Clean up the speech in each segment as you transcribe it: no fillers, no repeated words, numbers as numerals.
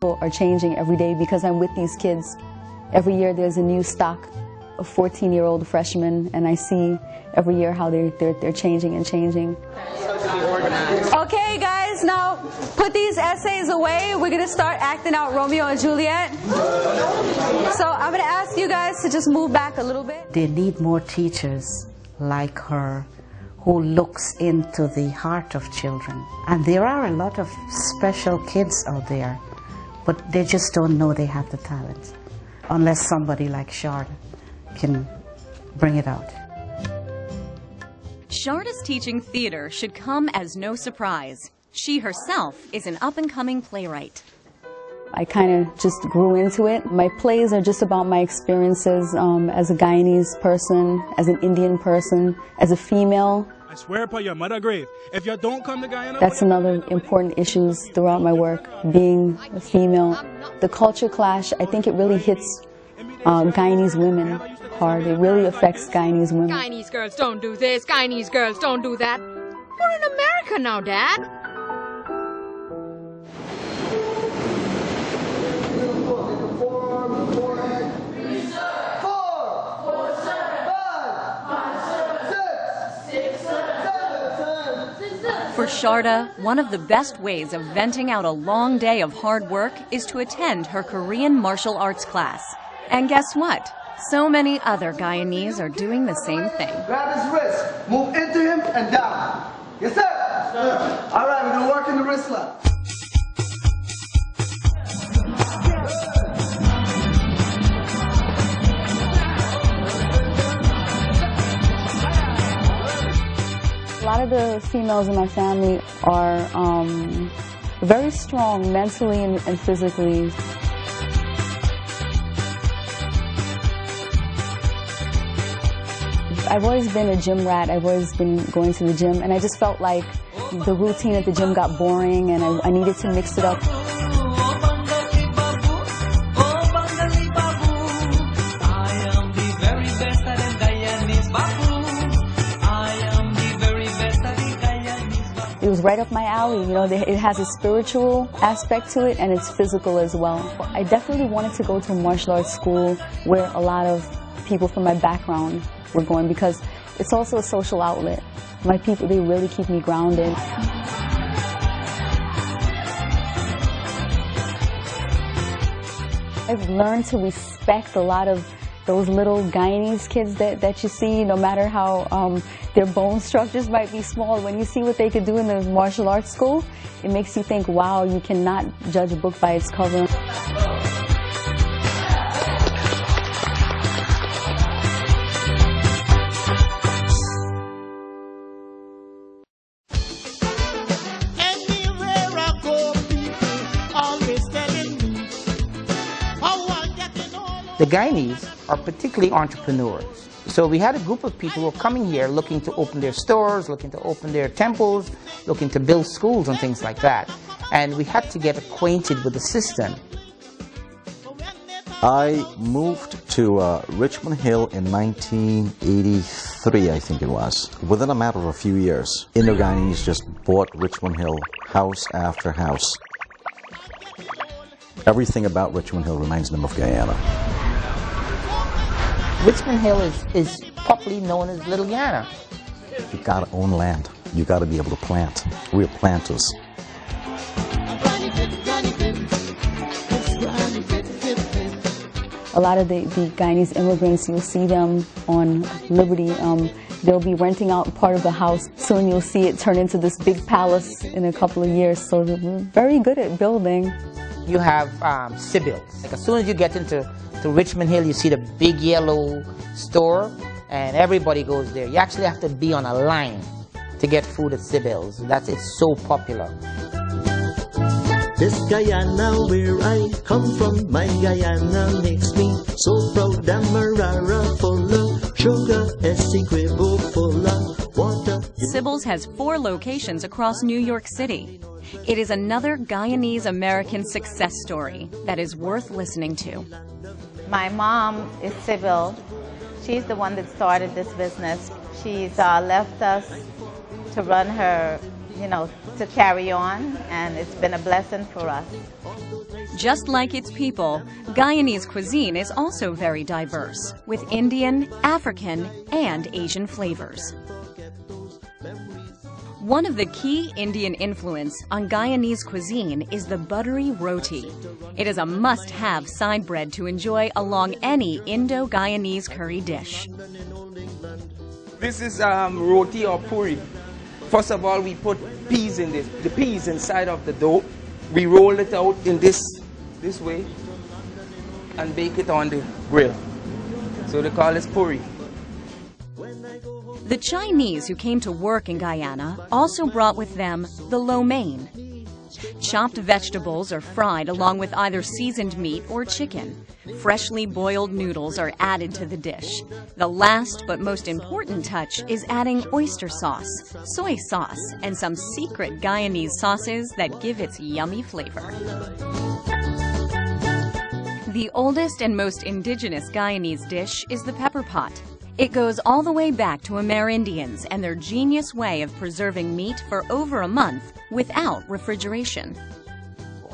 Are changing every day because I'm with these kids. Every year there's a new stock of 14-year-old freshmen, and I see every year how they're changing and changing. Okay, guys, now put these essays away. We're going to start acting out Romeo and Juliet. So I'm going to ask you guys to just move back a little bit. They need more teachers like her who looks into the heart of children. And there are a lot of special kids out there, but they just don't know they have the talent, unless somebody like Sharda can bring it out. Sharda's teaching theater should come as no surprise. She herself is an up-and-coming playwright. I kind of just grew into it. My plays are just about my experiences as a Guyanese person, as an Indian person, as a female. I swear upon your mother grave, if you don't come to Guyana... That's another important issue throughout my work, being a female. The culture clash, I think it really hits Guyanese women hard. It really affects Guyanese women. Guyanese girls don't do this, Guyanese girls don't do that. We're in America now, Dad. For Sharda, one of the best ways of venting out a long day of hard work is to attend her Korean martial arts class. And guess what? So many other Guyanese are doing the same thing. Grab his wrist, move into him and down. Yes, sir? Yes, sir. All right, we're going to work in the wrist lock. A lot of the females in my family are very strong mentally and physically. I've always been a gym rat. I've always been going to the gym, and I just felt like the routine at the gym got boring, and I needed to mix it up. It was right up my alley, you know, it has a spiritual aspect to it and it's physical as well. I definitely wanted to go to a martial arts school where a lot of people from my background were going because it's also a social outlet. My people, they really keep me grounded. I've learned to respect a lot of those little Guyanese kids that you see, no matter how their bone structures might be small. When you see what they could do in the martial arts school, it makes you think, wow, you cannot judge a book by its cover. The Guyanese are particularly entrepreneurs. So we had a group of people who were coming here looking to open their stores, looking to open their temples, looking to build schools and things like that. And we had to get acquainted with the system. I moved to Richmond Hill in 1983, I think it was. Within a matter of a few years, Indo-Guyanese just bought Richmond Hill house after house. Everything about Richmond Hill reminds them of Guyana. Richmond Hill is popularly known as Little Guyana. You gotta own land. You gotta be able to plant. We're planters. A lot of the Guyanese immigrants, you'll see them on Liberty. They'll be renting out part of the house. Soon you'll see it turn into this big palace in a couple of years. So they're very good at building. You have Sybil. Like as soon as you get into Richmond Hill, you see the big yellow store, and everybody goes there. You actually have to be on a line to get food at Sybil's. It's so popular. This Guyana where I come from, my Guyana makes me so proud. Damarara full of sugar, Essequibo full of water. Sybil's has 4 locations across New York City. It is another Guyanese-American success story that is worth listening to. My mom is Sybil. She's the one that started this business. She's left us to run her, to carry on, and it's been a blessing for us. Just like its people, Guyanese cuisine is also very diverse, with Indian, African, and Asian flavors. One of the key Indian influence on Guyanese cuisine is the buttery roti. It is a must-have side bread to enjoy along any Indo-Guyanese curry dish. This is roti or puri. First of all, we put peas in this. The peas inside of the dough. We roll it out in this way and bake it on the grill. So they call this puri. The Chinese who came to work in Guyana also brought with them the lo mein. Chopped vegetables are fried along with either seasoned meat or chicken. Freshly boiled noodles are added to the dish. The last but most important touch is adding oyster sauce, soy sauce, and some secret Guyanese sauces that give its yummy flavor. The oldest and most indigenous Guyanese dish is the pepper pot. It goes all the way back to Amerindians and their genius way of preserving meat for over a month without refrigeration.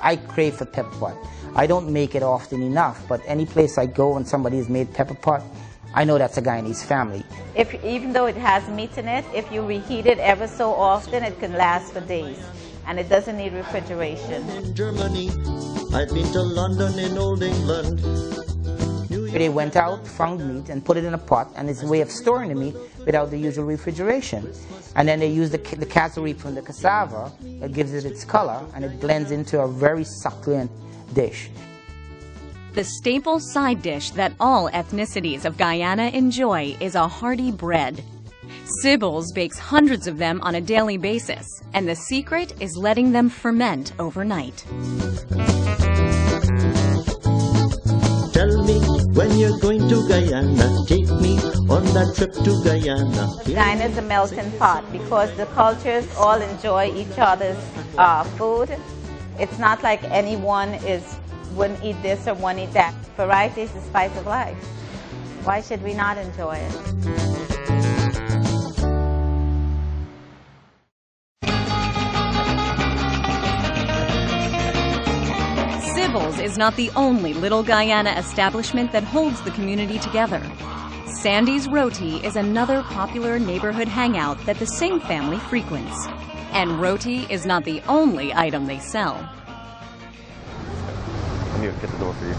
I crave for pepper pot. I don't make it often enough, but any place I go and somebody has made pepper pot, I know that's a Guyanese family. Even though it has meat in it, if you reheat it ever so often, it can last for days. And it doesn't need refrigeration. In Germany, I've been to London in Old England. They went out, found meat, and put it in a pot, and it's a way of storing the meat without the usual refrigeration. And then they use the cassoulet from the cassava that gives it its color, and it blends into a very succulent dish. The staple side dish that all ethnicities of Guyana enjoy is a hearty bread. Sybil's bakes hundreds of them on a daily basis, and the secret is letting them ferment overnight. Tell me when you're going to Guyana, take me on that trip to Guyana. Guyana is a melting pot because the cultures all enjoy each other's food. It's not like anyone wouldn't eat this or one eat that. Variety is the spice of life. Why should we not enjoy it? Sybil's is not the only Little Guyana establishment that holds the community together. Sandy's Roti is another popular neighborhood hangout that the Singh family frequents. And roti is not the only item they sell. Let me get the door for you.